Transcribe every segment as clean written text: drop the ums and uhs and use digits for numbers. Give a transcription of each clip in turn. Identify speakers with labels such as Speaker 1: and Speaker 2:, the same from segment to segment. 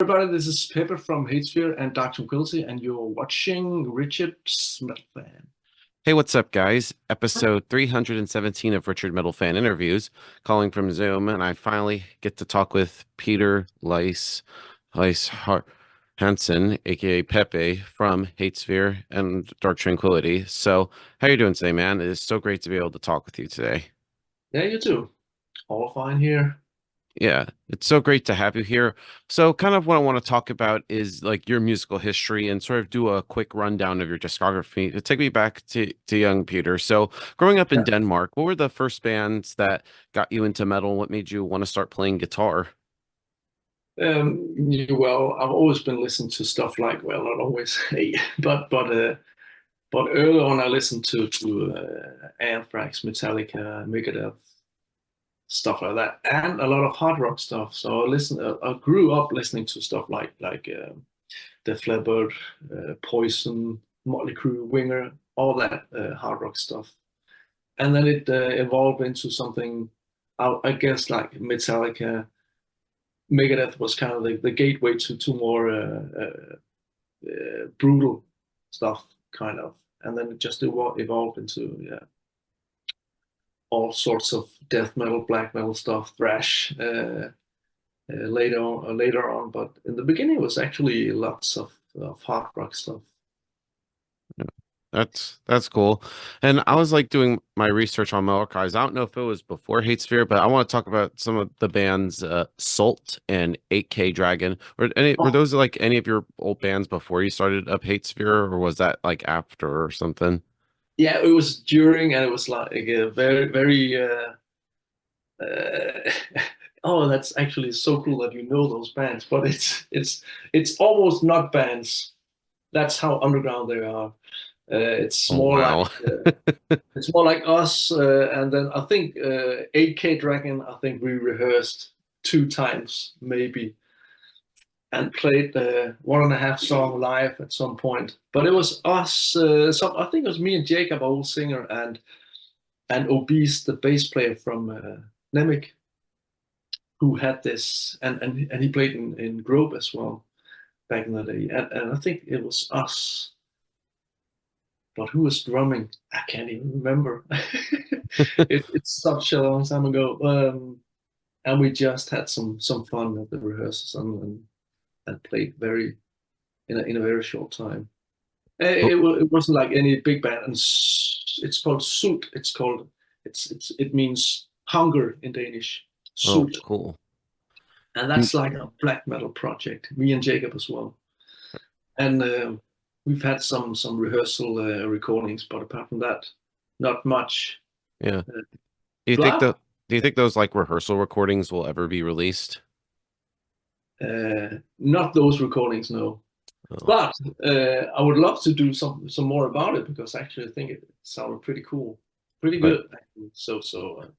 Speaker 1: Everybody, this is Pepe from Hatesphere and Dark Tranquility, and you're watching Richard's Metal Fan.
Speaker 2: Hey, what's up, guys? Episode 317 of Richard Metal Fan Interviews, calling from Zoom, and I finally get to talk with Peter Hansen, aka Pepe from Hatesphere and Dark Tranquility. So, how you doing today, man? It is so great to be able to talk with you today.
Speaker 1: Yeah, you too. All fine here.
Speaker 2: Yeah, it's so great to have you here. So, kind of what I want to talk about is like your musical history and sort of do a quick rundown of your discography. To take me back to young Peter. So, growing up in
Speaker 1: Yeah.
Speaker 2: Denmark, what were the first bands that got you into metal? What made you want to start playing guitar?
Speaker 1: Well, I've always been listening to stuff like, well, not always, hey, but early on I listened to Anthrax, Metallica, Megadeth, stuff like that, and a lot of hard rock stuff. So I grew up listening to stuff like Def Leppard, Poison, Motley Crue, Winger, all that hard rock stuff. And then it evolved into something, I guess, like Metallica. Megadeth was kind of the gateway to more brutal stuff, kind of. And then it just evolved into all sorts of death metal, black metal stuff, thrash later on. But in the beginning, it was actually lots of hard rock stuff.
Speaker 2: That's cool. And I was like doing my research on my archives. I don't know if it was before Hatesphere, but I want to talk about some of the bands Salt and 8K Dragon. Were
Speaker 1: Oh,
Speaker 2: those like any of your old bands before you started up Hatesphere, or was that like after or something?
Speaker 1: yeah, it was during, and it was like a very. Oh, that's actually so cool that you know those bands, but it's almost not bands. That's how underground they are. It's
Speaker 2: Oh
Speaker 1: more like
Speaker 2: wow.
Speaker 1: it's more like us, and then I think 8K Dragon. I think we rehearsed two times maybe and played the 1.5 song live at some point. But it was us. I think it was me and Jacob, old singer, and Obese, the bass player from Nemec, who had this, and he played in Grove as well back in the day. And I think it was us. But who was drumming? I can't even remember. It's such a long time ago. And we just had some fun at the rehearsals and played very in a very short time. It wasn't like any big band, and it's called Sult. It means hunger in Danish.
Speaker 2: Oh,
Speaker 1: Sult,
Speaker 2: cool.
Speaker 1: and
Speaker 2: Mm,
Speaker 1: that's like a black metal project. Me and Jacob as well, and we've had some rehearsal recordings, but apart from that, not much.
Speaker 2: yeah. Do you think
Speaker 1: But
Speaker 2: the do you think those like rehearsal recordings will ever be released?
Speaker 1: not those recordings, no.
Speaker 2: Oh,
Speaker 1: But I would love to do some more about it because actually I think it sounded pretty cool, pretty
Speaker 2: right.
Speaker 1: good. Actually.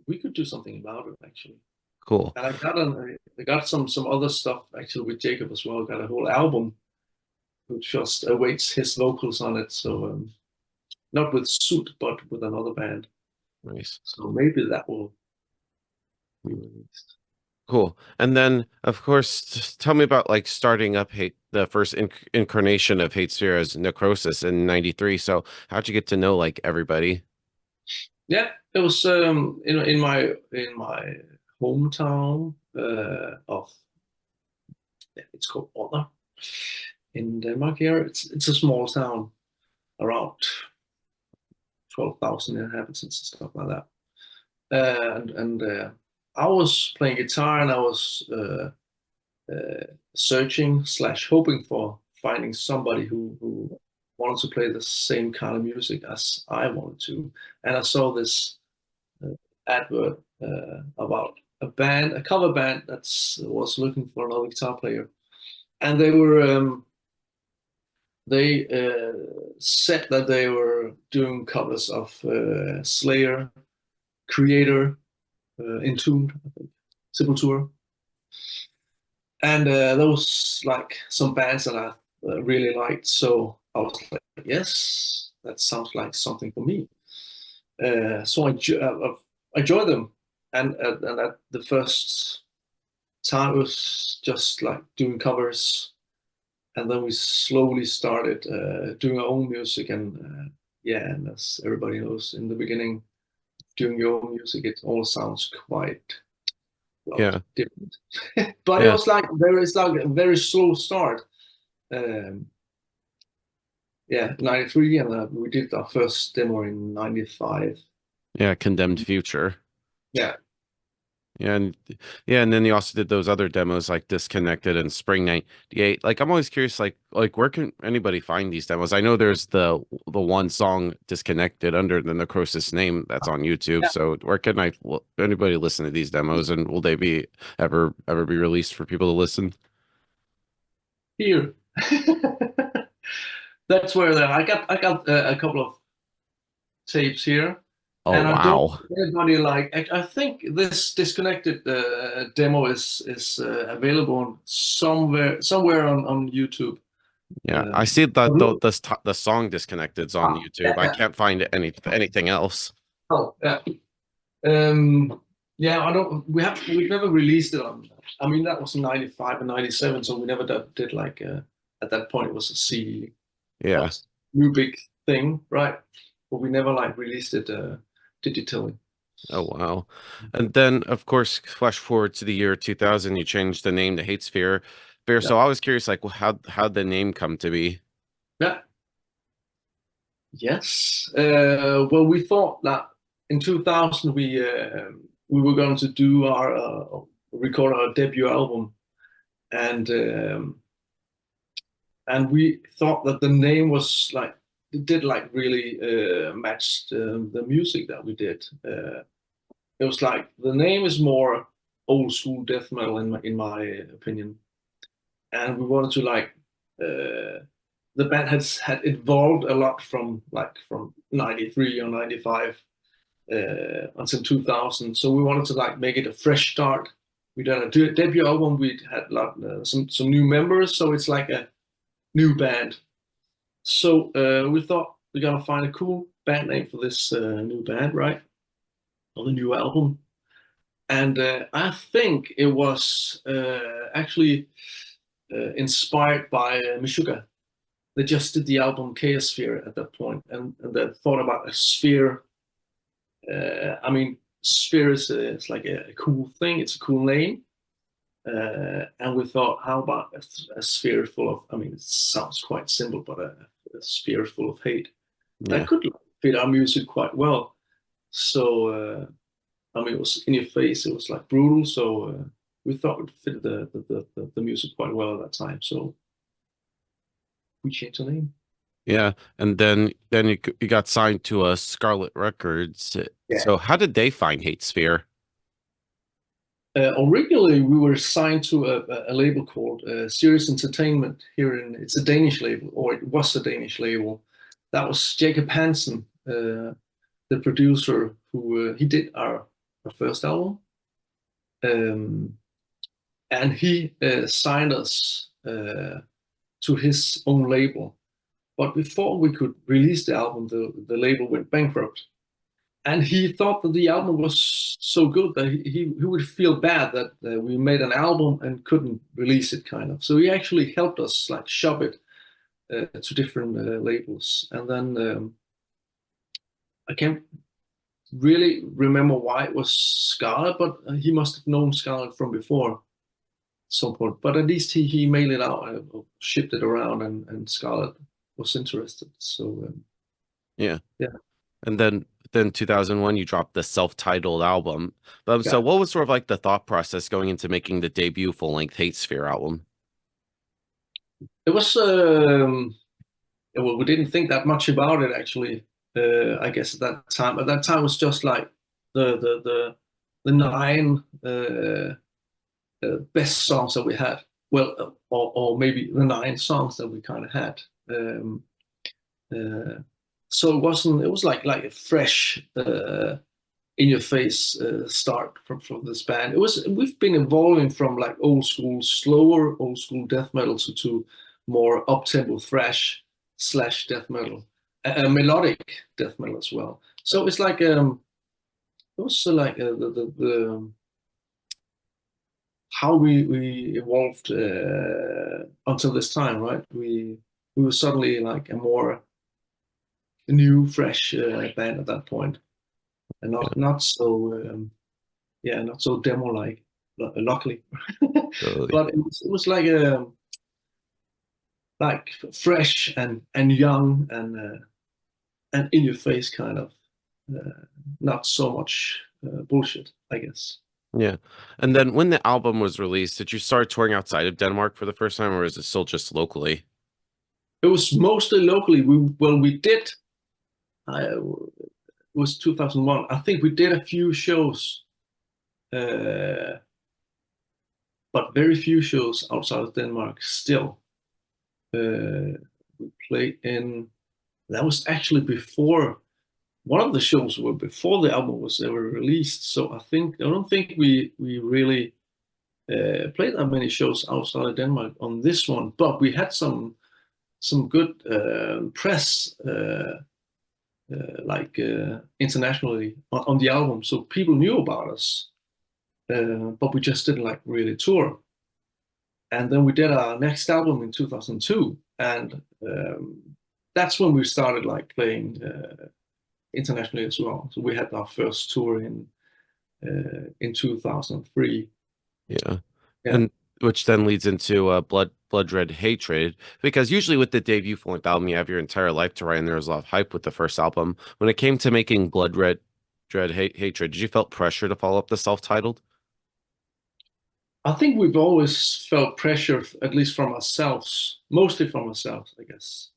Speaker 1: We could do something about it actually.
Speaker 2: Cool.
Speaker 1: And I got some other stuff actually with Jacob as well. Got a whole album which just awaits his vocals on it. So not with Suit, but with another band.
Speaker 2: Nice.
Speaker 1: So maybe that will be released.
Speaker 2: Cool. And then, of course, just tell me about like starting up the first incarnation of Hatesphere as Necrosis in '93. So, how'd you get to know like everybody?
Speaker 1: Yeah, it was in my hometown of it's called Odder in Denmark. Here, it's a small town, around 12,000 inhabitants and stuff like that. And I was playing guitar and I was searching slash hoping for finding somebody who wanted to play the same kind of music as I wanted to. And I saw this advert about a cover band that was looking for another guitar player, and they said that they were doing covers of Slayer, Creator, Entombed, I think, Sepultura, and those like some bands that I really liked. So I was like, yes, that sounds like something for me. So I joined them, and at the first time it was just like doing covers, and then we slowly started doing our own music. And yeah, and as everybody knows, in the beginning, doing your own music, it all sounds quite well
Speaker 2: Yeah.
Speaker 1: different. But
Speaker 2: Yeah.
Speaker 1: it's like a very slow start. Um, yeah, 93, and we did our first demo in 95.
Speaker 2: Yeah. Condemned Future.
Speaker 1: Yeah.
Speaker 2: Yeah, and yeah, and then you also did those other demos like Disconnected and Spring '98. Like I'm always curious, like where can anybody find these demos? I know there's the one song Disconnected under the Necrosis name that's on YouTube.
Speaker 1: Yeah.
Speaker 2: So where can anybody listen to these demos, and will they be ever be released for people to listen?
Speaker 1: Here. That's where I got a couple of tapes here,
Speaker 2: Oh
Speaker 1: and I don't
Speaker 2: wow.
Speaker 1: anybody like. I think this Disconnected demo is available on somewhere on YouTube.
Speaker 2: Yeah, I
Speaker 1: Um,
Speaker 2: see that
Speaker 1: but look,
Speaker 2: the song Disconnected's on YouTube. I
Speaker 1: yeah.
Speaker 2: can't find anything else.
Speaker 1: Oh, yeah. Yeah, I don't. We've never released it on. I mean, that was in 95 and 97, so we never did like. At that point, it was a CD. That
Speaker 2: Yeah.
Speaker 1: was new big thing, right? But we never like released it digitally.
Speaker 2: Oh wow. And then of course flash forward to the year 2000, you changed the name to Hatesphere.
Speaker 1: Yeah,
Speaker 2: So I was curious like how'd the name come to be?
Speaker 1: yeah, yes. Well, we thought that in 2000 we were going to do our record our debut album, and we thought that the name was like it did like really match the music that we did. It was like the name is more old school death metal in my opinion, and we wanted to like the band had evolved a lot from 93 or 95 until 2000. So we wanted to like make it a fresh start. We done a debut album. We had some new members, so it's like a new band. So we thought we're gonna find a cool band name for this new band, right? On the new album. And I think it was actually inspired by Meshuggah. They just did the album Hatesphere at that point, and they thought about a sphere. I mean, sphere is like a cool thing. It's a cool name, and we thought, how about a sphere full of? I mean, it sounds quite simple, but a sphere full of hate that
Speaker 2: Yeah.
Speaker 1: could fit our music quite well. So I mean, it was in your face. It was like brutal. So we thought it fit the music quite well at that time. So we changed the name.
Speaker 2: Yeah. And then you got signed to a Scarlet Records.
Speaker 1: Yeah.
Speaker 2: So how did they find Hatesphere?
Speaker 1: Originally, we were signed to a label called Serious Entertainment here it's a Danish label, or it was a Danish label. That was Jacob Hansen, the producer who he did our first album. And he signed us to his own label. But before we could release the album, the label went bankrupt. And he thought that the album was so good that he would feel bad that we made an album and couldn't release it, kind of. So he actually helped us like shop it to different labels. And then I can't really remember why it was Scarlet, but he must have known Scarlet from before at some point. But at least he mailed it out, shipped it around, and Scarlet was interested. So
Speaker 2: Yeah.
Speaker 1: yeah,
Speaker 2: And then 2001 you dropped the self-titled album. So
Speaker 1: yeah.
Speaker 2: what was sort of like the thought process going into making the debut full-length Hatesphere album?
Speaker 1: It was well, we didn't think that much about it actually. I guess at that time. At that time, it was just like the nine best songs that we had. Well, or maybe the nine songs that we kind of had. Uh, so it wasn't. It was like a fresh, in your face start from this band. It was. We've been evolving from like old school, slower old school death metal to more up tempo thrash slash death metal, melodic death metal as well. So it's like it was like the how we evolved until this time, right? We were suddenly like a more new, fresh band at that point, and not so not so demo like, luckily.
Speaker 2: Totally.
Speaker 1: But it was like fresh and young and in your face kind of, not so much bullshit, I guess.
Speaker 2: Yeah. And then when the album was released, did you start touring outside of Denmark for the first time, or is it still just locally?
Speaker 1: It was mostly locally. We did. It was 2001. I think we did a few shows, uh, but very few shows outside of Denmark. Still, we played in. That was actually before one of the shows were before the album was ever released. So I don't think we really played that many shows outside of Denmark on this one. But we had some good press. Like internationally on the album, so people knew about us, but we just didn't like really tour. And then we did our next album in 2002, and that's when we started like playing internationally as well. So we had our first tour in 2003.
Speaker 2: Yeah.
Speaker 1: Yeah.
Speaker 2: And which then leads into Blood Red Hatred, because usually with the debut full-length album, you have your entire life to write, and there was a lot of hype with the first album. When it came to making Hatred, did you felt pressure to follow up the self-titled?
Speaker 1: I think we've always felt pressure, at least from ourselves, mostly from ourselves, I guess,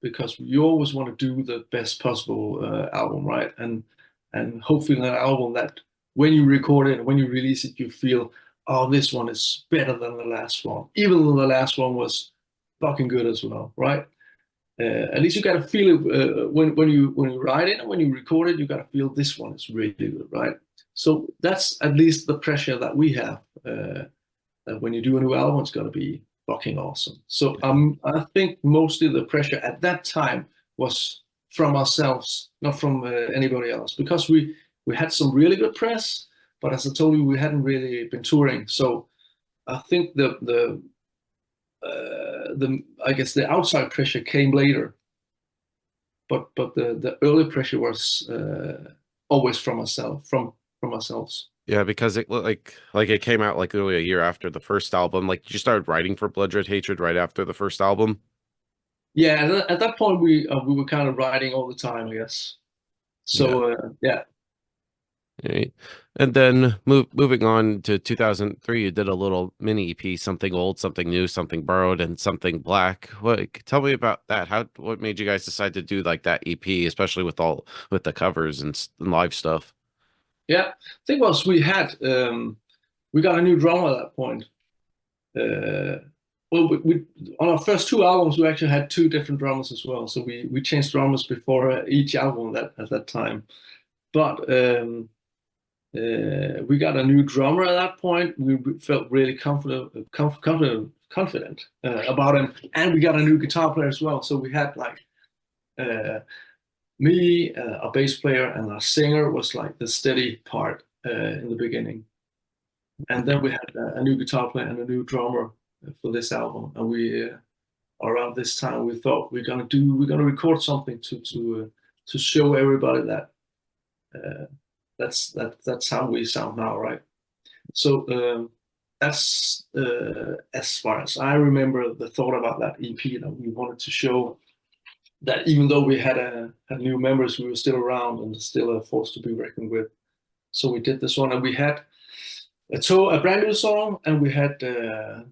Speaker 1: because you always want to do the best possible album, right? And hopefully an album that when you record it, when you release it, you feel, oh, this one is better than the last one, even though the last one was fucking good as well, right? At least you gotta feel it when you write it and when you record it, you gotta feel this one is really good, right? So that's at least the pressure that we have. That when you do a new album, it's gonna be fucking awesome. So I think mostly the pressure at that time was from ourselves, not from anybody else, because we had some really good press, but as I told you, we hadn't really been touring. So I think the I guess the outside pressure came later, but the early pressure was always from ourselves, from ourselves.
Speaker 2: Yeah, because it looked like it came out like literally a year after the first album. Like you started writing for Blood Red Hatred right after the first album.
Speaker 1: Yeah, at that point we were kind of writing all the time, I guess.
Speaker 2: Yeah.
Speaker 1: So yeah.
Speaker 2: Right. And then moving on to 2003, you did a little mini EP, something old, something new, something borrowed, and something black. What tell me about that? What made you guys decide to do like that EP, especially with the covers and live stuff?
Speaker 1: Yeah, thing was we got a new drummer at that point. Uh, well, we on our first two albums we actually had two different drummers as well. So we changed drummers before each album at that time. But we got a new drummer at that point. We felt really confident about him, and we got a new guitar player as well. So we had like uh, me, a bass player, and our singer was like the steady part in the beginning. And then we had a new guitar player and a new drummer for this album. And we around this time we thought we're gonna record something to show everybody that that's how we sound now, right? So that's as far as I remember the thought about that EP, that we wanted to show that even though we had new members, we were still around and still a force to be reckoned with. So we did this one, and we had a brand new song, and we had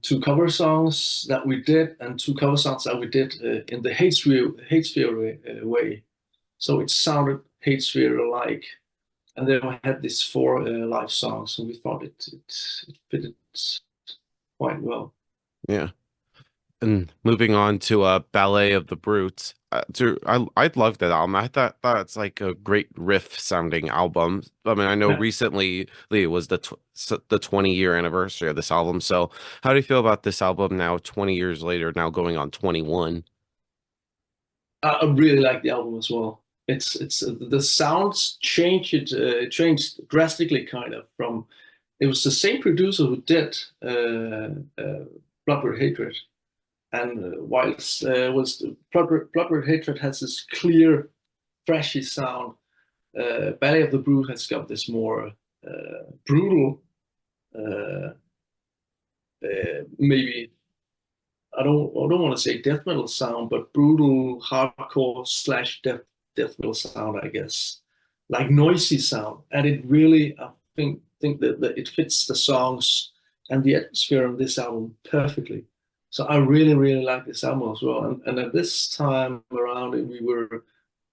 Speaker 1: two cover songs that we did, and two cover songs that we did in the Hatesphere way. So it sounded Hatesphere like, and then we had these four live songs, and we thought it fitted quite well.
Speaker 2: Yeah. And moving on to Ballet of the Brutes. I'd love that album. I thought it's like a great riff sounding album. I mean, I know
Speaker 1: Yeah.
Speaker 2: recently it was the 20-year anniversary of this album. So how do you feel about this album now, 20 years later, now going on 21?
Speaker 1: I really like the album as well. It's the sounds changed. It changed drastically, kind of from it was the same producer who did Blood Red Hatred. And whilst Blood Red Hatred has this clear, flashy sound, Ballet of the Brood has got this more brutal, uh, maybe I don't want to say death metal sound, but brutal hardcore slash death metal sound, I guess, like noisy sound, and it really I think that it fits the songs and the atmosphere of this album perfectly. So I really like this album as well, and at this time around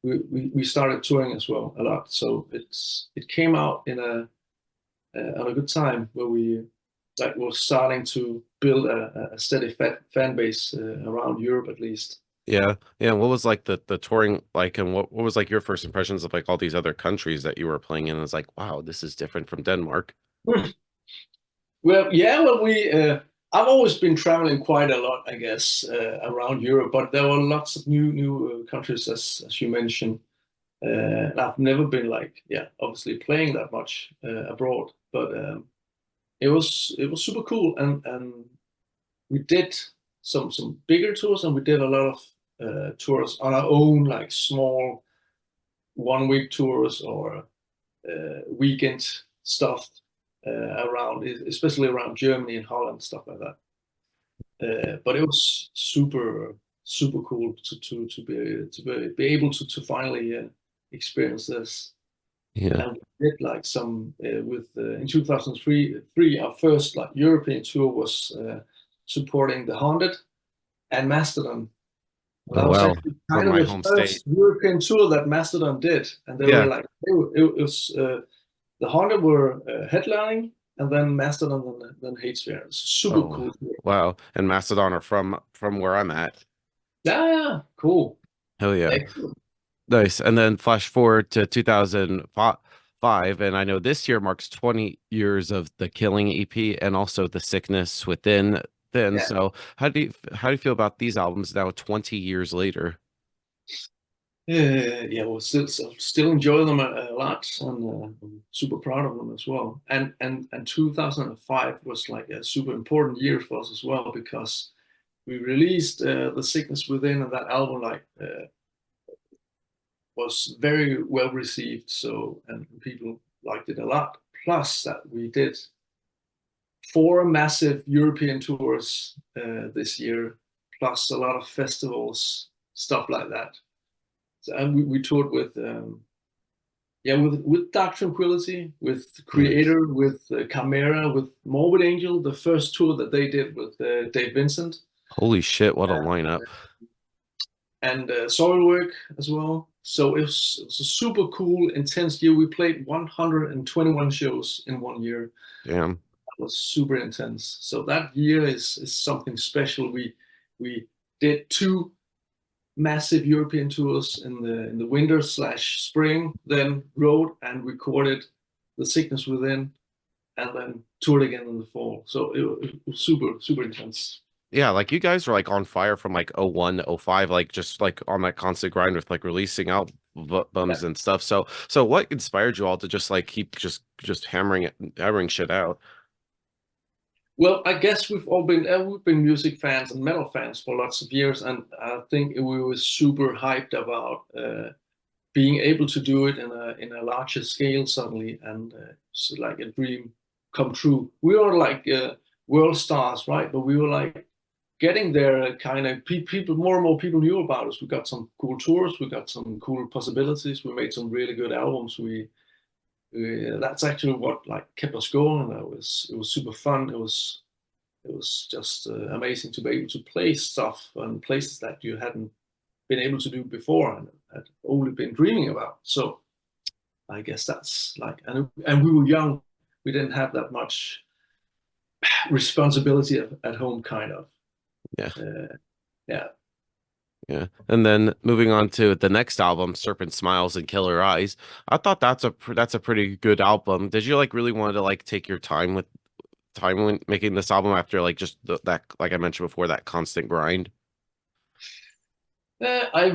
Speaker 1: we started touring as well a lot, so it came out in a at a good time where we like were starting to build a steady fan base around Europe at least.
Speaker 2: Yeah. Yeah. What was like the touring like, and what was like your first impressions of like all these other countries that you were playing in? It's like, wow, this is different from Denmark.
Speaker 1: Well, yeah, well, I've always been traveling quite a lot, I guess, around Europe, but there were lots of new countries, as you mentioned. And I've never been like, yeah, obviously playing that much abroad, but it was super cool, and we did some bigger tours, and we did a lot of tours on our own, like small 1 week tours or weekend stuff around, especially around Germany and Holland, stuff like that. But it was super cool to be able to finally experience this.
Speaker 2: Yeah.
Speaker 1: And we did like some with in 2003, our first like European tour was supporting the Haunted and Mastodon.
Speaker 2: Oh
Speaker 1: That was
Speaker 2: wow.
Speaker 1: actually
Speaker 2: From
Speaker 1: kind of
Speaker 2: my
Speaker 1: the
Speaker 2: home state.
Speaker 1: first European tour that Mastodon did, and they were
Speaker 2: Yeah.
Speaker 1: like it was the Haunted were headlining, and then Mastodon, and then Hatesphere. It's super
Speaker 2: Oh
Speaker 1: cool tour.
Speaker 2: wow. And Macedon are from where I'm at.
Speaker 1: Yeah, cool,
Speaker 2: Hell yeah.
Speaker 1: excellent.
Speaker 2: Nice. And then flash forward to 2005, and I know this year marks 20 years of the Killing EP and also the Sickness Within. Then,
Speaker 1: Yeah.
Speaker 2: so how do you feel about these albums now, 20 years later?
Speaker 1: Yeah, well, still enjoy them a lot, and I'm super proud of them as well. And 2005 was like a super important year for us as well because we released The Sickness Within, and that album like was very well received. So and people liked it a lot. Plus that we did 4 massive European tours this year, plus a lot of festivals, stuff like that. So, and we toured with yeah, with Dark Tranquility, with
Speaker 2: Nice.
Speaker 1: Creator, with Chimera, with Morbid Angel, the first tour that they did with Dave Vincent,
Speaker 2: Holy shit, what a
Speaker 1: uh,
Speaker 2: lineup.
Speaker 1: and Soilwork as well. So it was a super cool, intense year. We played 121 shows in 1 year.
Speaker 2: Damn.
Speaker 1: That was super intense. So that year is something special. We did 2 massive European tours in the winter slash spring, then wrote and recorded The Sickness Within, and then toured again in the fall. So it was super intense.
Speaker 2: Yeah, like you guys were like on fire from like 01, 05, like just like on that constant grind with like releasing albums
Speaker 1: Yeah.
Speaker 2: and stuff. So what inspired you all to just like keep just hammering shit out?
Speaker 1: Well, I guess we've been music fans and metal fans for lots of years, and I think we were super hyped about being able to do it in a larger scale suddenly, and it's like a dream come true. We were like world stars, right? But we were like getting there, kind of people, more and more people knew about us. We got some cool tours, we got some cool possibilities, we made some really good albums. That's actually what like kept us going. And it was super fun. It was just amazing to be able to play stuff and places that you hadn't been able to do before and had only been dreaming about. So I guess that's like, and we were young. We didn't have that much responsibility at home, kind of.
Speaker 2: Yeah.
Speaker 1: Yeah.
Speaker 2: Yeah. And then moving on to the next album, Serpent Smiles and Killer Eyes. I thought that's a pretty good album. Did you like really want to like take your time when making this album after like just that, like I mentioned before, that constant grind?
Speaker 1: Yeah, I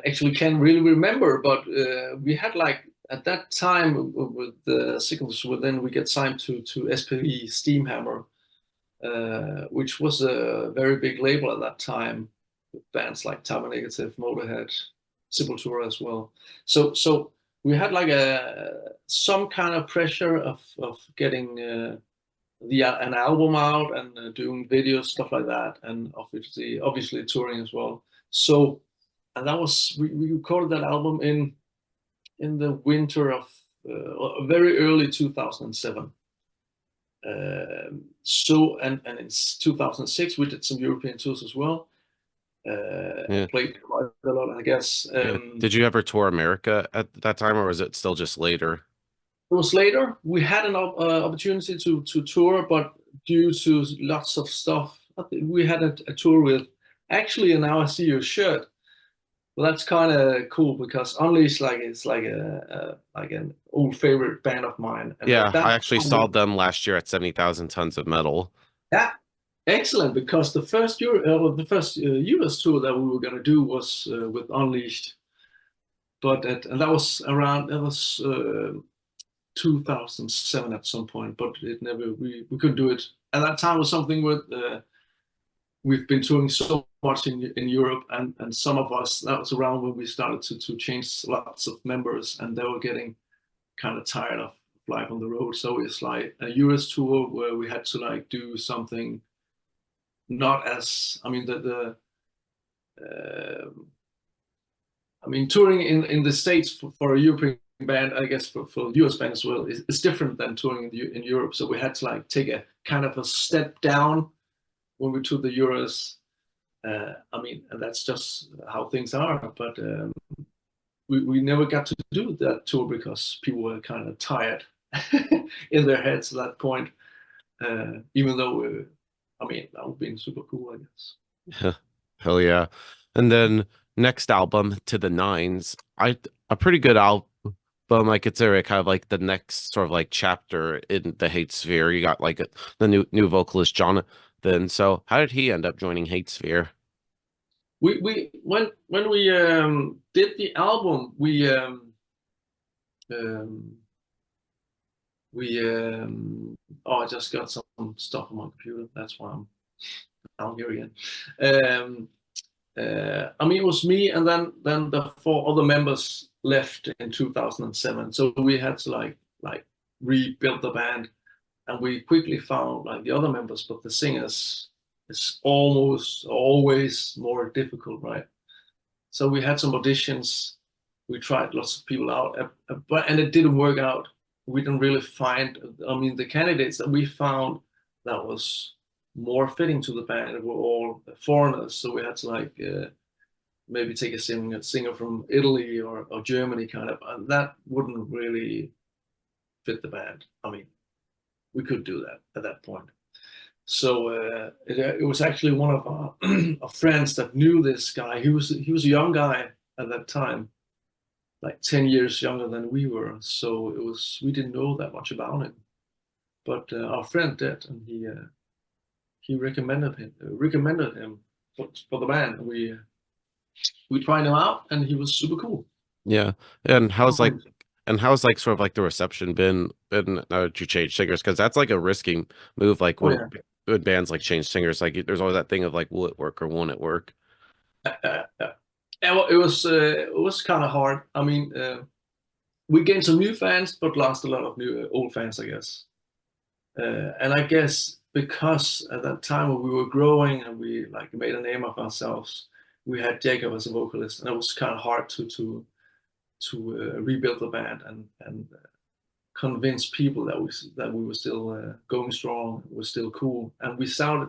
Speaker 1: actually can't really remember, but we had like at that time with the signals within, we get signed to SPE Steamhammer, which was a very big label at that time, with bands like Time Negative, Motorhead, Sepultura as well. So we had like some kind of pressure of getting an album out and doing videos, stuff like that, and obviously touring as well. So, and that was we recorded that album in the winter of very early 2007. So and in 2006 we did some European tours as well.
Speaker 2: Yeah.
Speaker 1: Played quite a lot, I guess.
Speaker 2: Yeah. Did you ever tour America at that time, or was it still just later?
Speaker 1: It was later. We had an opportunity to tour, but due to lots of stuff, I think we had a tour with. Actually, and now I see your shirt. Well, that's kind of cool because Unleashed, like, it's like like an old favorite band of mine. And
Speaker 2: Yeah, I
Speaker 1: that
Speaker 2: actually saw them last year at 70,000 Tons of Metal.
Speaker 1: yeah, excellent. Because the first US tour that we were gonna do was with Unleashed, but and that was around 2007 at some point, but it never we couldn't do it. At that time was something with we've been touring so much in Europe, and some of us, that was around when we started to change lots of members, and they were getting kind of tired of life on the road. So it's like a US tour where we had to like do something not as I mean I mean touring in the States for a European band, I guess for US band as well, is different than touring in Europe. So we had to like take a kind of a step down when we toured the Euros. I mean, and that's just how things are. But we never got to do that tour because people were kind of tired in their heads at that point. Even though, I mean, that would be super cool, I guess.
Speaker 2: Hell yeah. And then next album, To the Nines, a pretty good album. I consider it kind of like the next sort of like chapter in the Hatesphere. You got like the new vocalist Jonathan. So how did he end up joining Hatesphere?
Speaker 1: We when we did the album, um, oh, I just got some stuff on my computer. That's why I'm down here again. I mean, it was me, and then the four other members left in 2007. So we had to like rebuild the band, and we quickly found like the other members, but the singers is almost always more difficult, right? So we had some auditions. We tried lots of people out, but it didn't work out. We didn't really find. I mean, the candidates that we found that was more fitting to the band were all foreigners. So we had to like maybe take a singer from Italy or Germany, kind of, and that wouldn't really fit the band. I mean, we could do that at that point. So it was actually one of our friends that knew this guy. He was a young guy at that time, like 10 years younger than we were. So we didn't know that much about him, but our friend did, and he recommended him for the band. We tried him out, and he was super cool.
Speaker 2: Yeah. And how's like sort of like the reception been now that you change singers? Because that's like a risky move. Like
Speaker 1: Oh yeah.
Speaker 2: when bands like change singers, like there's always that thing of like, will it work or won't it work?
Speaker 1: Well, it was kind of hard. I mean, we gained some new fans, but lost a lot of new old fans, I guess. And I guess because at that time when we were growing and we like made a name of ourselves, we had Jacob as a vocalist, and it was kind of hard to rebuild the band and convince people that we were still going strong, was still cool, and we sounded.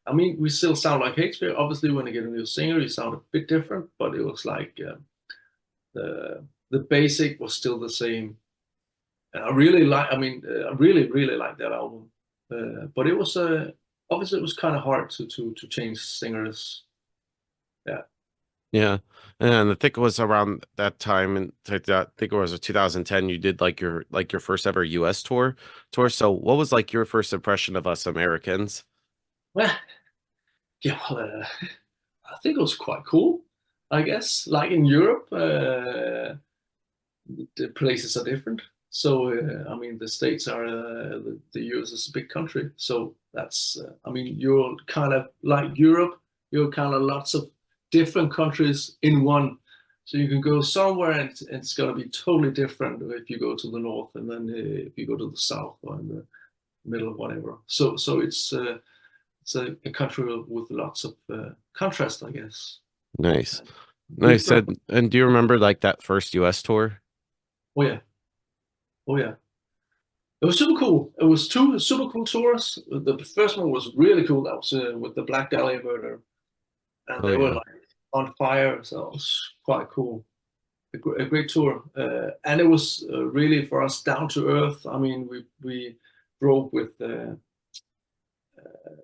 Speaker 1: I mean, we still sound like Hatesphere. Obviously, when you get a new singer, you sound a bit different, but it was like the basic was still the same. And I really like. I mean, I really like that album. But it was obviously it was kind of hard to change singers. Yeah.
Speaker 2: Yeah. And I think it was around that time, and I think it was 2010. You did like your first ever U.S. tour. So what was like your first impression of us Americans?
Speaker 1: Well, yeah. I think it was quite cool. I guess like in Europe. the places are different. So I mean, the states are the US is a big country, so that's I mean, you're kind of like Europe. You're kind of lots of different countries in one. So you can go somewhere and it's going to be totally different if you go to the north, and then if you go to the south or in the middle or whatever. So it's a country with lots of contrast, I guess.
Speaker 2: Nice. Nice.
Speaker 1: Different.
Speaker 2: And do you remember like that first US tour?
Speaker 1: Oh yeah. Oh yeah. It was super cool. It was two super cool tours. The first one was really cool. That was with the Black Dahlia murder, and
Speaker 2: Oh
Speaker 1: they were
Speaker 2: yeah.
Speaker 1: like on fire. So it was quite cool. A great tour, and it was really for us down to earth. I mean, we drove with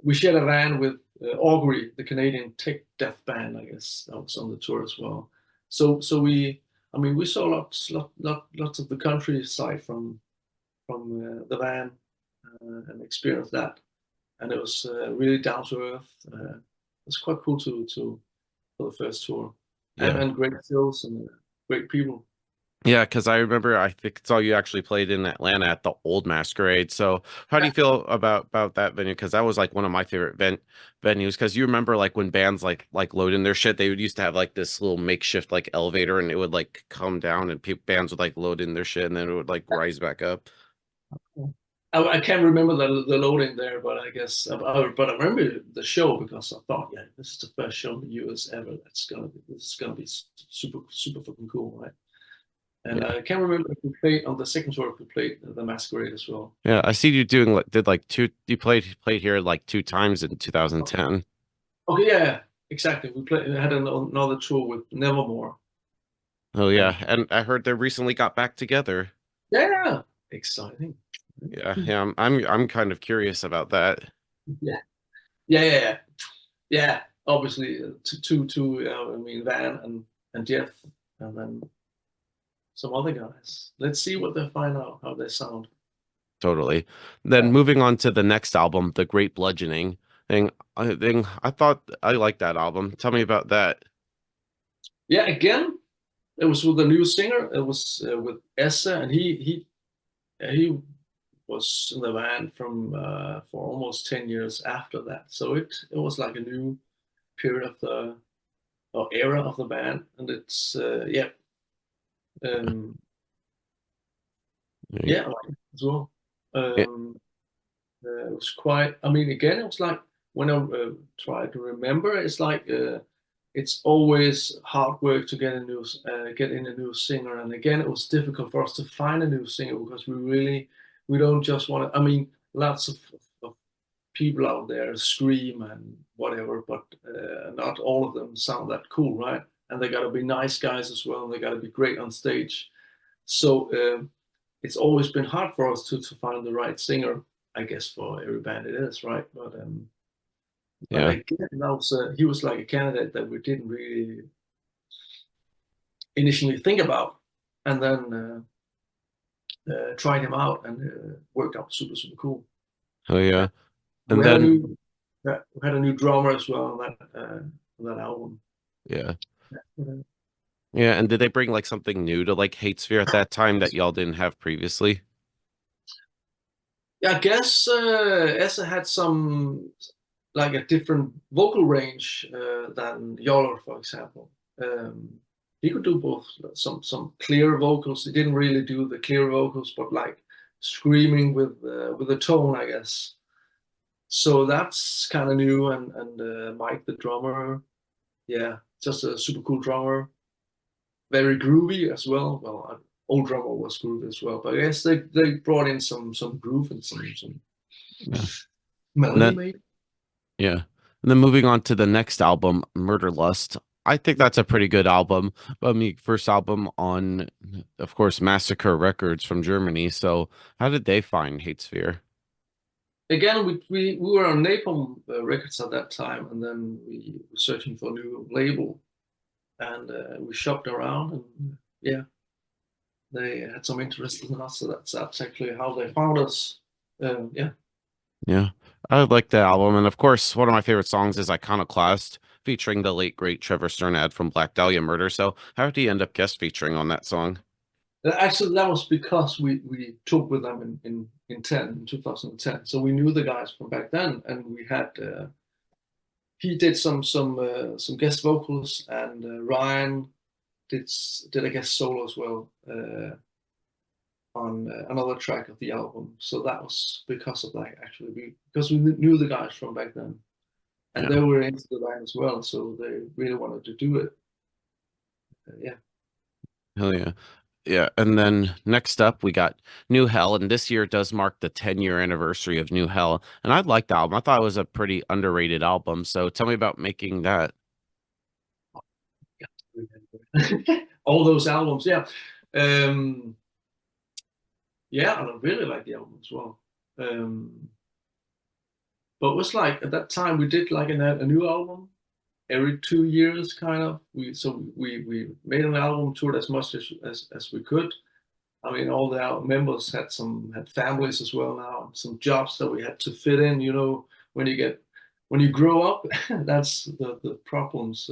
Speaker 1: we shared a van with Augury, the Canadian tech death band. I guess that was on the tour as well. So we, I mean, we saw lots of the countryside from the van and experienced that, and it was really down to earth. It's quite cool to for the first tour,
Speaker 2: Yeah.
Speaker 1: and great shows and great people.
Speaker 2: Yeah, because I remember I think saw you actually played in Atlanta at the Old Masquerade. So how do
Speaker 1: Yeah.
Speaker 2: you feel about that venue? Because that was like one of my favorite venues. Because you remember like when bands like load in their shit, they would used to have like this little makeshift like elevator, and it would like come down, and bands would like load in their shit, and then it would like rise back up.
Speaker 1: I can't remember the loading there, but I guess but I remember the show because I thought, yeah, this is the first show in the US ever. This is gonna be super fucking cool, right? And
Speaker 2: Yeah,
Speaker 1: I can't remember if we played on the second tour. If we played the Masquerade as well.
Speaker 2: yeah. I see you doing like did like two. You played here like two times in 2010.
Speaker 1: Okay, yeah, exactly. We had another tour with Nevermore,
Speaker 2: Oh
Speaker 1: and
Speaker 2: yeah, and I heard they recently got back together.
Speaker 1: yeah, exciting.
Speaker 2: Yeah, yeah. I'm kind of curious about that.
Speaker 1: Yeah, yeah. Yeah, obviously, I mean, Van and Jeff, and then some other guys. Let's see what they find out, how they sound.
Speaker 2: Totally. Then
Speaker 1: Yeah,
Speaker 2: moving on to the next album, The Great Bludgeoning I thought I liked that album. Tell me about that.
Speaker 1: yeah. Again, it was with a new singer. It was with Essa, and he was in the band from for almost 10 years after that. So it was like a new period of the or era of the band, and it's yeah. Um,
Speaker 2: Yeah.
Speaker 1: yeah, I like it as well.
Speaker 2: Yeah.
Speaker 1: Um, it was quite. I mean, again, it was like when I try to remember, it's like it's always hard work to get in a new singer, and again, it was difficult for us to find a new singer because we don't just want to. I mean, lots of people out there scream and whatever, but not all of them sound that cool, right? And they got to be nice guys as well, and they got to be great on stage. So it's always been hard for us to find the right singer. I guess for every band it is, right? But
Speaker 2: Yeah.
Speaker 1: again, that was he was like a candidate that we didn't really initially think about, and then tried him out, and worked out super cool.
Speaker 2: Oh
Speaker 1: Uh,
Speaker 2: yeah.
Speaker 1: we
Speaker 2: And
Speaker 1: had a
Speaker 2: then
Speaker 1: new we had a new drummer as well on that album.
Speaker 2: yeah.
Speaker 1: Uh,
Speaker 2: Yeah. And did they bring like something new to like Hatesphere at that time that y'all didn't have previously?
Speaker 1: yeah, I guess Essa had some like a different vocal range than Yoller, for example. Um, he could do both some clear vocals. He didn't really do the clear vocals, but like screaming with a tone, I guess. So that's kind of new. And Mike, the drummer, yeah, just a super cool drummer, very groovy as well. Well, old drummer was groovy as well, but I guess they brought in some groove and some
Speaker 2: Yeah. And
Speaker 1: melody,
Speaker 2: then
Speaker 1: maybe.
Speaker 2: yeah. And then moving on to the next album, Murder Lust. I think that's a pretty good album. I mean, first album on, of course, Massacre Records from Germany. So how did they find Hatesphere?
Speaker 1: Again, we were on Napalm Records at that time, and then we were searching for a new label, and we shopped around, and yeah, they had some interest in us, so that's actually how they found us. Yeah,
Speaker 2: Yeah, I like that album. And of course, one of my favorite songs is Iconoclast, featuring the late great Trevor Strnad from Black Dahlia Murder. So how did he end up guest featuring on that song?
Speaker 1: Actually, that was because we toured with them in 2010. So we knew the guys from back then, and we had he did some guest vocals, and Ryan did a guest solo as well on another track of the album. So that was because of that actually, because we knew the guys from back then, and
Speaker 2: Yeah.
Speaker 1: they were into the band as well, so they really wanted to do it. Yeah.
Speaker 2: Hell yeah. Yeah. And then next up, we got New Hell. And this year does mark the 10-year anniversary of New Hell. And I liked the album. I thought it was a pretty underrated album. So tell me about making that.
Speaker 1: All those albums, yeah. Um, yeah, and I really like the album as well. But it was like at that time we did like a new album every 2 years, kind of. We made an album, toured as much as we could. I mean, all the members had families as well now, some jobs that we had to fit in. You know, when you grow up, that's the problems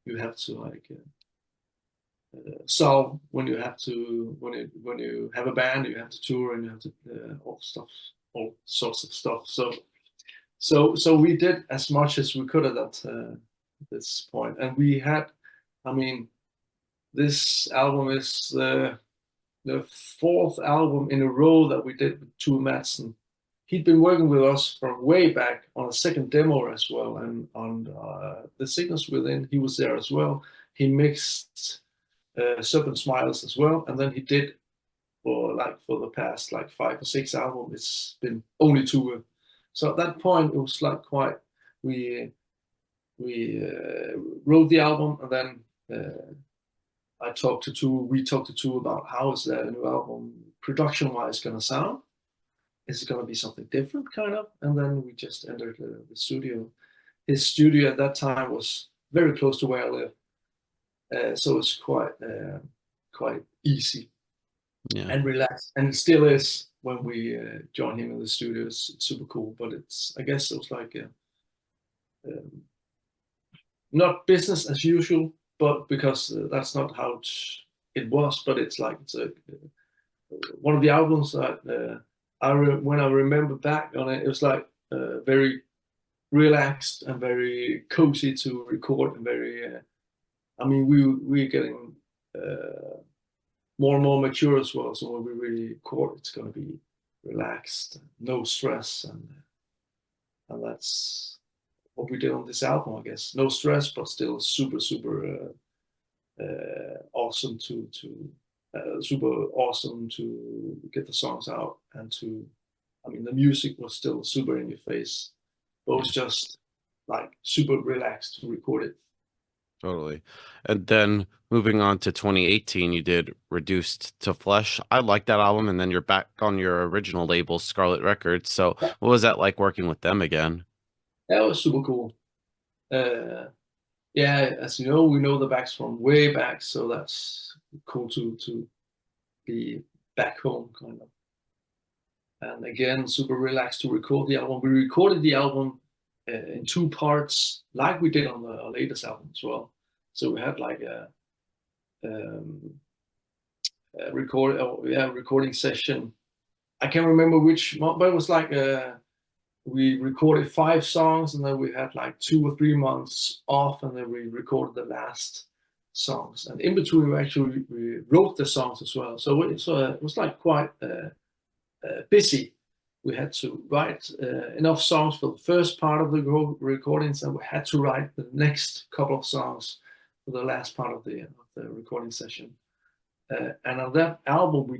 Speaker 1: you have to like solve when you have to when you have a band, you have to tour and you have to all sorts of stuff. So we did as much as we could at this point, and we had, I mean, this album is the fourth album in a row that we did with Ture Madsen. He'd been working with us from way back on a second demo as well, and on the Sickness Within, he was there as well. He mixed Serpent Smiles as well, and then he did for the past like 5 or 6 albums, it's been only Ture. So at that point, it was like quite we wrote the album, and then we talked to Ture about how is that new album production-wise going to sound? Is it going to be something different, kind of? And then we just entered the studio. His studio at that time was very close to where I live, so it's quite easy
Speaker 2: Yeah.
Speaker 1: and relaxed, and it still is when we join him in the studio. It's super cool, but I guess it was like um, not business as usual, but because that's not how it was. But it's like one of the albums that when I remember back on it, it was like very relaxed and very cozy to record, and very. I mean, we're getting more and more mature as well. So when we really record, it's going to be relaxed, no stress, and that's what we did on this album, I guess. No stress, but still super awesome super awesome to get the songs out, and I mean, the music was still super in your face, but it was just like super relaxed to record it.
Speaker 2: Totally. And then moving on to 2018, you did Reduced to Flesh. I like that album. And then you're back on your original label, Scarlet Records. So what was that like working with them again?
Speaker 1: That was super cool. Uh, yeah, as you know, we know the backs from way back, so that's cool to be back home, kind of. And again, super relaxed to record the album. We recorded the album in 2 parts, like we did on the latest album as well. So we had like um, recording session. I can't remember which, but it was like we recorded 5 songs, and then we had like 2 or 3 months off, and then we recorded the last songs. And in between, we wrote the songs as well. So it was like quite busy. We had to write enough songs for the first part of the recordings, and we had to write the next couple of songs for the last part of the recording session. And on that album, we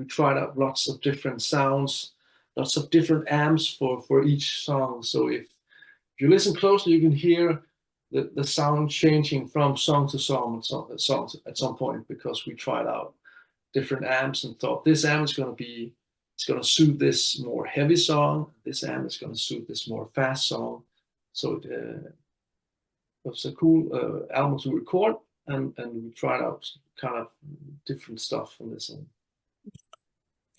Speaker 1: tried out lots of different sounds, lots of different amps for each song. So if you listen closely, you can hear the sound changing from song to song at some point, because we tried out different amps and thought this amp is going to suit this more heavy song. This amp is going to suit this more fast song. So it was a cool album to record, and we tried out kind of different stuff on this one.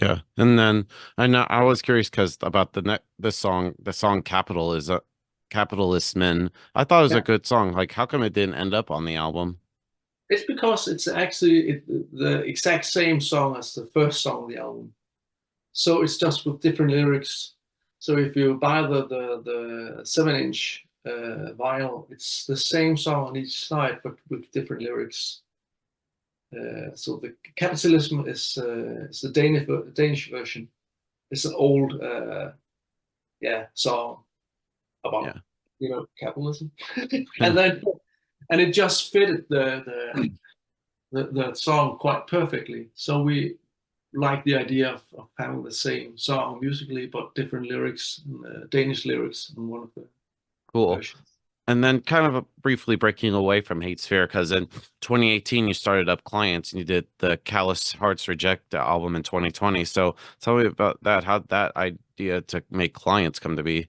Speaker 2: Yeah. And then I know I was curious because about the song Capital is a Capitalist Men. I thought it was a
Speaker 1: Yeah,
Speaker 2: good song. Like, how come it didn't end up on the album?
Speaker 1: It's because it's actually the exact same song as the first song on the album. So it's just with different lyrics. So if you buy the 7-inch vinyl, it's the same song on each side, but with different lyrics. So the Capitalism is the Danish version. It's an old song about capitalism, and it just fitted the song quite perfectly. So we like the idea of having the same song musically, but different lyrics, Danish lyrics in one of the
Speaker 2: Cool.
Speaker 1: versions.
Speaker 2: And then kind of briefly breaking away from Hatesphere, because in 2018 you started up Clients and you did the Callous Hearts Reject album in 2020. So tell me about that. How'd that idea to make Clients come to be?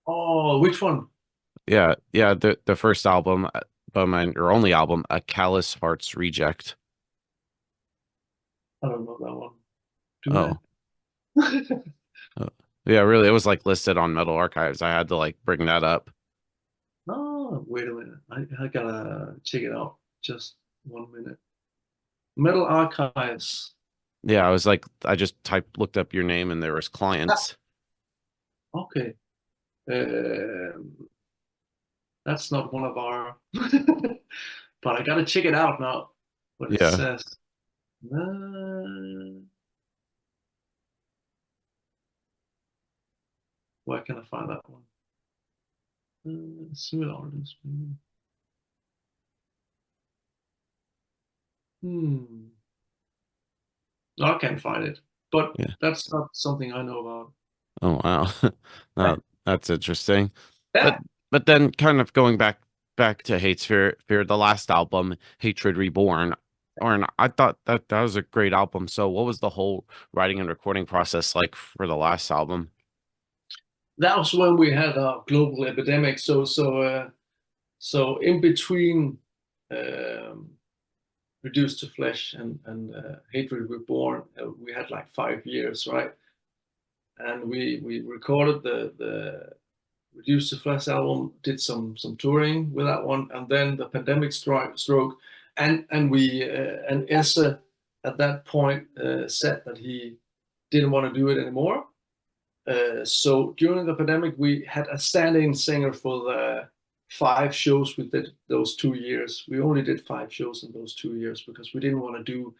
Speaker 1: Oh, which one?
Speaker 2: Yeah, the first album, your only album, A Callous Hearts Reject.
Speaker 1: I don't know that one. Do
Speaker 2: Oh.
Speaker 1: I?
Speaker 2: Yeah, really, it was like listed on Metal Archives. I had to like bring that up.
Speaker 1: Oh, wait a minute. I gotta check it out. Just 1 minute. Metal Archives.
Speaker 2: Yeah, I was like, I just looked up your name and there was Clients.
Speaker 1: Okay. That's not one of our. But I gotta check it out now. What it
Speaker 2: Yeah.
Speaker 1: says. Uh, where can I find that one? Similar artists. Hmm. No, I can't find it. But
Speaker 2: Yeah.
Speaker 1: that's not something I know about.
Speaker 2: Oh wow. That's interesting. But
Speaker 1: Yeah,
Speaker 2: but then kind of going back to Hatesphere, Fear, the last album, Hatred Reborn. Or I thought that was a great album. So what was the whole writing and recording process like for the last album?
Speaker 1: that was when we had a global epidemic. So in between um, Reduced to Flesh and Hatred Reborn, we had like 5 years, right? And we recorded the Reduced to Flesh album, did some touring with that one, and then the pandemic stroke, and we and Esse at that point said that he didn't want to do it anymore. So during the pandemic, we had a stand-in singer for the 5 shows we did those 2 years. We only did 5 shows in those 2 years because we didn't want to do.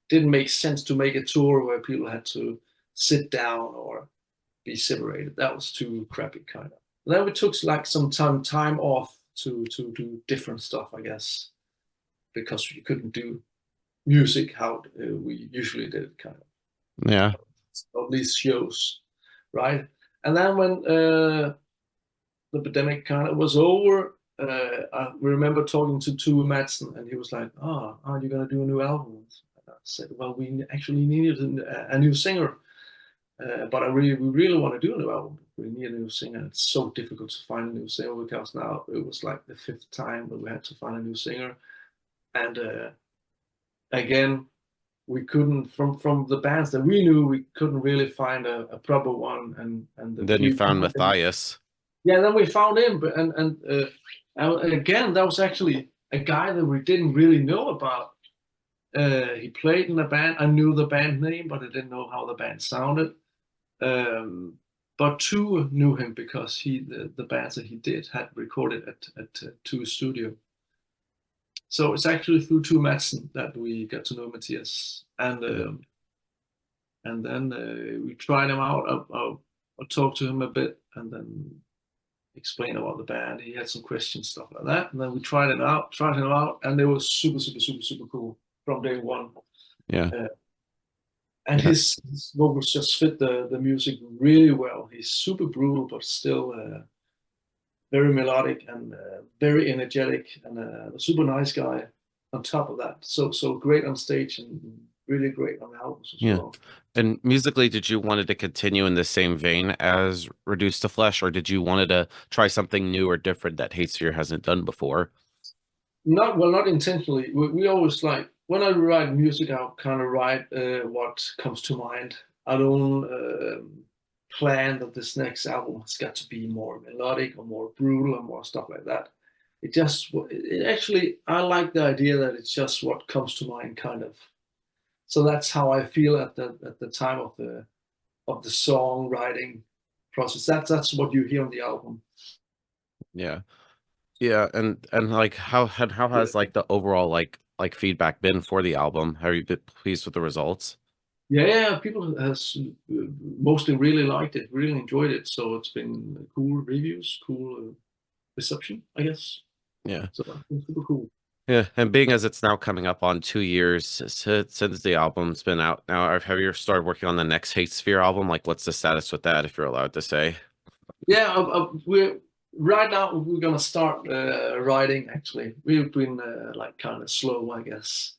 Speaker 1: Didn't make sense to make a tour where people had to sit down or be separated. That was too crappy, kind of. Then we took like some time off to do different stuff, I guess, because we couldn't do music how we usually did it, kind
Speaker 2: Yeah.
Speaker 1: of these shows, right? And then when the pandemic kind of was over, I remember talking to Tue Madsen, and he was like, "Oh, are you gonna do a new album?" And I said, "Well, we actually needed a new singer, but we really want to do a new album. We need a new singer. It's so difficult to find a new singer because now it was like the 5th time that we had to find a new singer, and again." We couldn't from the bands that we knew. We couldn't really find a proper one, and
Speaker 2: And then you
Speaker 1: we
Speaker 2: found
Speaker 1: found him.
Speaker 2: Matthias.
Speaker 1: Yeah, then we found him, but and again that was actually a guy that we didn't really know about. He played in a band. I knew the band name, but I didn't know how the band sounded. But Tue knew him because the bands that he did had recorded at Tue's studio. So it's actually through Tue Madsen that we got to know Matthias, and then we tried him out. I talked to him a bit, and then explained about the band. He had some questions, stuff like that, and then we tried him out, and they were super cool from day one.
Speaker 2: Yeah.
Speaker 1: And
Speaker 2: Yeah.
Speaker 1: his vocals just fit the music really well. He's super brutal, but still very melodic and very energetic, and a super nice guy on top of that. So great on stage and really great on the albums as
Speaker 2: Yeah.
Speaker 1: well.
Speaker 2: And musically, did you wanted to continue in the same vein as Reduced to Flesh, or did you wanted to try something new or different that Hatesphere hasn't done before?
Speaker 1: Not intentionally. We always like when I write music, I'll kind of write what comes to mind. I don't plan that this next album has got to be more melodic or more brutal or more stuff like that. it just actually I like the idea that it's just what comes to mind, kind of. So that's how I feel at the time of the songwriting process. That's what you hear on the album.
Speaker 2: Yeah. Yeah, and like how has like the overall like feedback been for the album? Have you been pleased with the results?
Speaker 1: Yeah, people has mostly really liked it, really enjoyed it. So it's been cool reviews, cool reception, I guess.
Speaker 2: Yeah.
Speaker 1: So it's super cool.
Speaker 2: Yeah, and being as it's now coming up on 2 years since the album's been out now, have you started working on the next Hatesphere album? Like, what's the status with that, if you're allowed to say?
Speaker 1: Yeah, we're right now we're gonna start writing. Actually, we've been like kind of slow, I guess.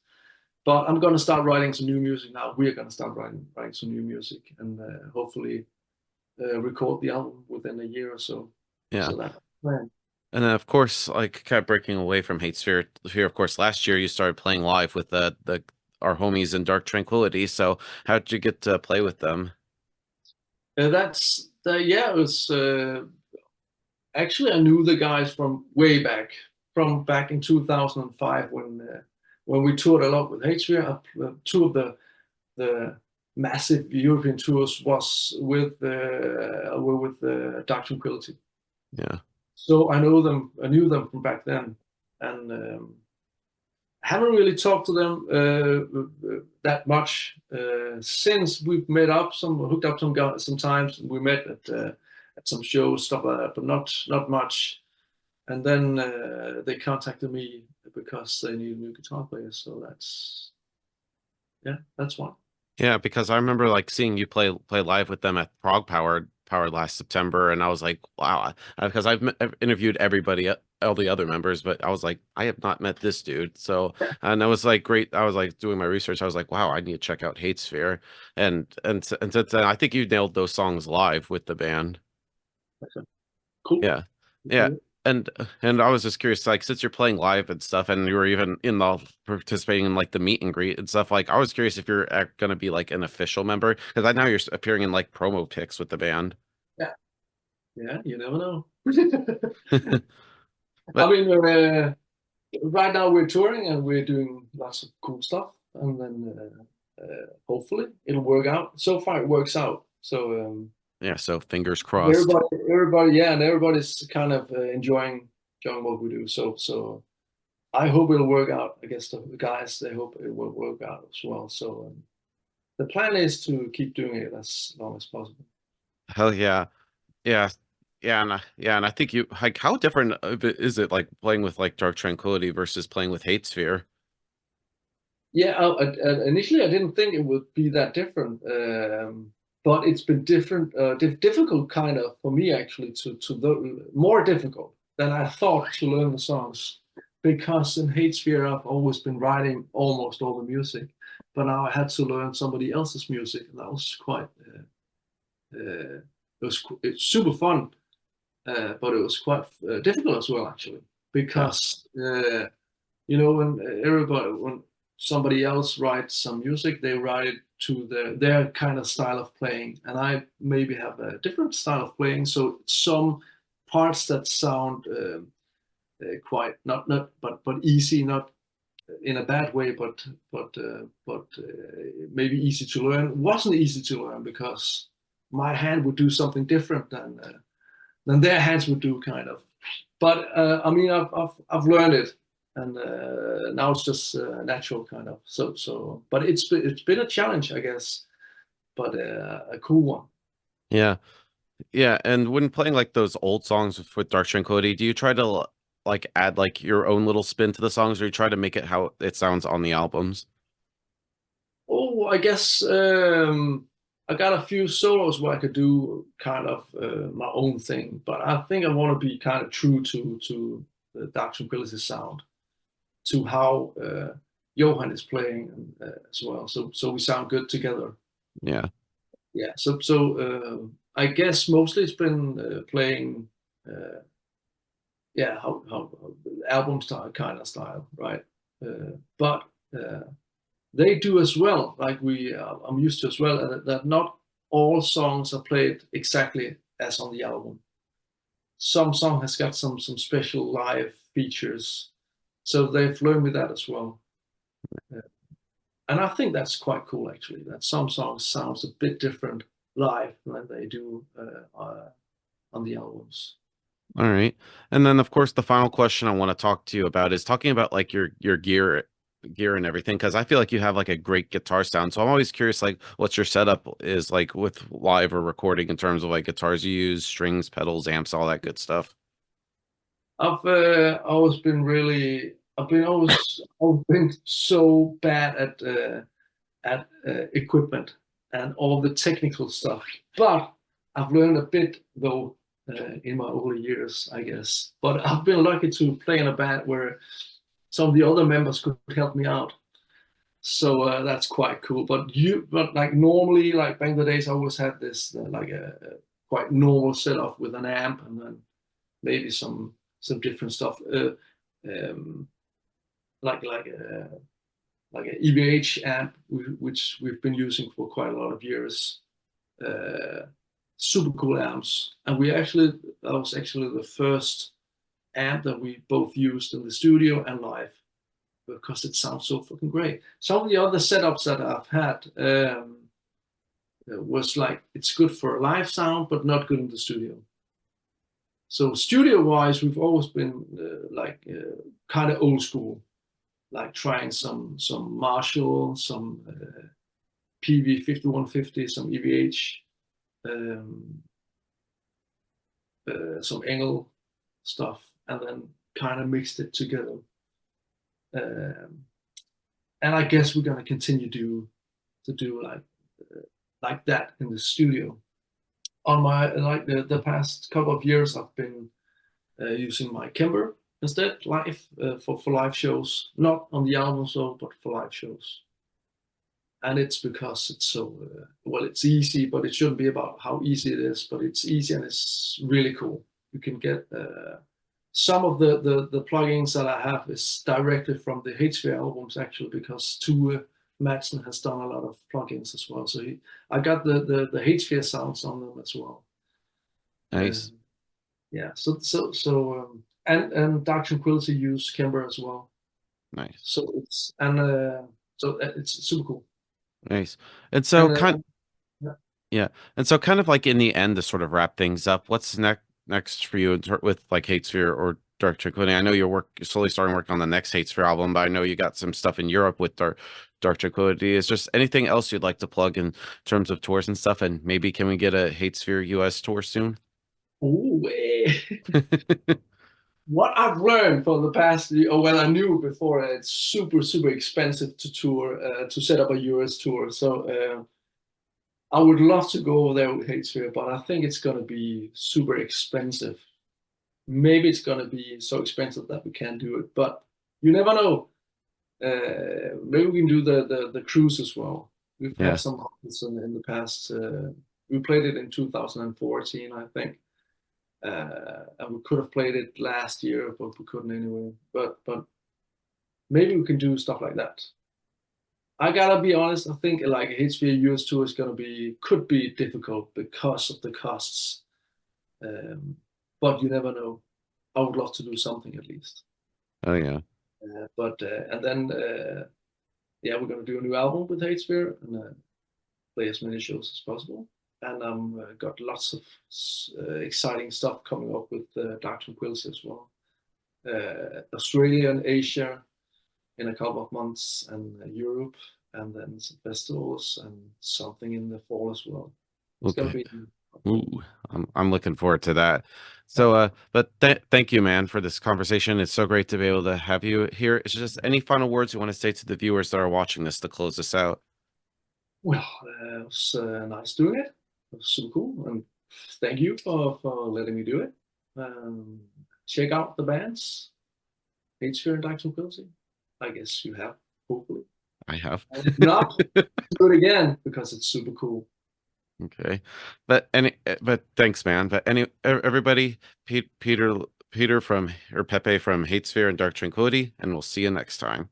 Speaker 1: But I'm gonna start writing some new music now. We're gonna start writing some new music, and hopefully record the album within a year or so.
Speaker 2: Yeah.
Speaker 1: So that plan.
Speaker 2: And then, of course, like kind of breaking away from Hatesphere here, of course, last year you started playing live with the our homies in Dark Tranquility. So how'd you get to play with them?
Speaker 1: That's yeah. It was actually I knew the guys from way back, from back in 2005 when we toured a lot with Hatesphere. Two of the massive European tours was with were with Dark Tranquility.
Speaker 2: Yeah.
Speaker 1: So I knew them from back then, and haven't really talked to them that much since we've met up, hooked up some guys sometimes. We met at some shows, stuff like that, but not much. And then they contacted me because they need a new guitar player. So that's why.
Speaker 2: Yeah, because I remember like seeing you play live with them at Power last September, and I was like, wow, because I've interviewed everybody, all the other members, but I was like, I have not met this dude. So, and I was like, great. I was like doing my research. I was like, wow, I need to check out Hatesphere, and since then, I think you nailed those songs live with the band.
Speaker 1: Cool.
Speaker 2: Yeah. Yeah. And I was just curious, like since you're playing live and stuff, and you were even in the participating in like the meet and greet and stuff, like I was curious if you're gonna be like an official member, because I know you're appearing in like promo pics with the band.
Speaker 1: Yeah, yeah. You never know. I
Speaker 2: But
Speaker 1: mean, right now we're touring and we're doing lots of cool stuff, and then hopefully it'll work out. So far, it works out. So
Speaker 2: yeah, so fingers crossed.
Speaker 1: yeah, and everybody's kind of enjoying what we do. So I hope it'll work out. I guess the guys they hope it will work out as well. So the plan is to keep doing it as long as possible.
Speaker 2: Hell yeah. Yeah. Yeah, and I think you like how different is it like playing with like Dark Tranquility versus playing with Hatesphere?
Speaker 1: Yeah, initially I didn't think it would be that different, but it's been difficult kind of for me actually more difficult than I thought to learn the songs, because in Hatesphere I've always been writing almost all the music, but now I had to learn somebody else's music, and that was quite it's super fun, but it was quite difficult as well actually,
Speaker 2: Yeah.
Speaker 1: because when somebody else writes some music, they write it to their kind of style of playing, and I maybe have a different style of playing. So some parts that sound quite not but easy, not in a bad way, but maybe easy to learn. Wasn't easy to learn because my hand would do something different than their hands would do, kind of. But I mean, I've learned it, and now it's just natural, kind of. But it's been a challenge, I guess, but a cool one.
Speaker 2: Yeah. Yeah, and when playing like those old songs with Dark Tranquility, do you try to like add like your own little spin to the songs, or you try to make it how it sounds on the albums?
Speaker 1: Oh, I guess I got a few solos where I could do kind of my own thing, but I think I want to be kind of true to the Dark Tranquility sound, to how Johan is playing as well. So we sound good together.
Speaker 2: Yeah.
Speaker 1: Yeah. I guess mostly it's been playing. Yeah, how album style, kind of style, right? But they do as well, like I'm used to as well, that not all songs are played exactly as on the album. some song has got some special live features. So they've learned me that as well. And I think that's quite cool actually, that some songs sounds a bit different live than they do on the albums.
Speaker 2: All right. And then of course the final question I want to talk to you about is talking about like your gear and everything, because I feel like you have like a great guitar sound. So I'm always curious like what your setup is like with live or recording in terms of like guitars you use, strings, pedals, amps, all that good stuff.
Speaker 1: Always been really, always been so bad at equipment and all the technical stuff. But I've learned a bit though in my older years, I guess. But I've been lucky to play in a band where some of the other members could help me out. So that's quite cool. But like normally, like back in the days, I always had this like a quite normal setup with an amp and then maybe some different stuff, um, like like a like an EVH amp, which we've been using for quite a lot of years. Uh, Super cool amps, and that was actually the first amp that we both used in the studio and live because it sounds so fucking great. Some of the other setups that I've had was like it's good for live sound, but not good in the studio. So studio-wise, we've always been kind of old school, like trying some Marshall, some PV 5150, some EVH, um, some Engel stuff, and then kind of mixed it together. And I guess we're gonna continue to do like that in the studio. On my like the past couple of years, I've been using my Kemper instead live for live shows, not on the album so, but for live shows. And it's because it's so well, it's easy, but it shouldn't be about how easy it is, but it's easy and it's really cool. You can get some of the plugins that I have is directly from the Hatesphere albums actually, because Tue Madsen has done a lot of plugins as well. So I got the Hatesphere sounds on them as well.
Speaker 2: Nice.
Speaker 1: Yeah, and Dark Tranquility use Kemper as well.
Speaker 2: Nice.
Speaker 1: So it's super cool.
Speaker 2: Nice. And so
Speaker 1: And
Speaker 2: kind
Speaker 1: yeah.
Speaker 2: Yeah. And so kind of like in the end to sort of wrap things up, what's next for you with like Hatesphere or Dark Tranquility? I know you're slowly starting work on the next Hatesphere album, but I know you got some stuff in Europe with Dark Tranquility. Is just anything else you'd like to plug in terms of tours and stuff? And maybe can we get a Hatesphere US tour soon?
Speaker 1: Ooh, what I've learned for the past year, or well, I knew before, it's super expensive to tour, to set up a US tour. So I would love to go over there with Hatesphere, but I think it's gonna be super expensive. Maybe it's gonna be so expensive that we can't do it, but you never know. Maybe we can do the cruise as well. We've had
Speaker 2: Yeah.
Speaker 1: some options in the past. We played it in 2014, I think, and we could have played it last year, but we couldn't anyway. But maybe we can do stuff like that. I gotta be honest. I think like a HV US tour is could be difficult because of the costs. Um, but you never know. I would love to do something at least.
Speaker 2: Oh yeah.
Speaker 1: But and then yeah, we're gonna do a new album with Hatesphere and play as many shows as possible. And got lots of exciting stuff coming up with Dark Tranquility as well. Australia and Asia in a couple of months, and Europe, and then some festivals and something in the fall as well. It's gonna
Speaker 2: Okay.
Speaker 1: be.
Speaker 2: Ooh, I'm looking forward to that. So but thank you, man, for this conversation. It's so great to be able to have you here. It's just any final words you want to say to the viewers that are watching this to close this out?
Speaker 1: Well, it was nice doing it. It was super cool, and thank you for letting me do it. Check out the bands, Hatesphere and Dark Tranquility. I guess you have, hopefully.
Speaker 2: I have.
Speaker 1: And if not, do it again because it's super cool.
Speaker 2: Okay. But thanks, man. But everybody, Peter from or Pepe from Hatesphere and Dark Tranquility, and we'll see you next time.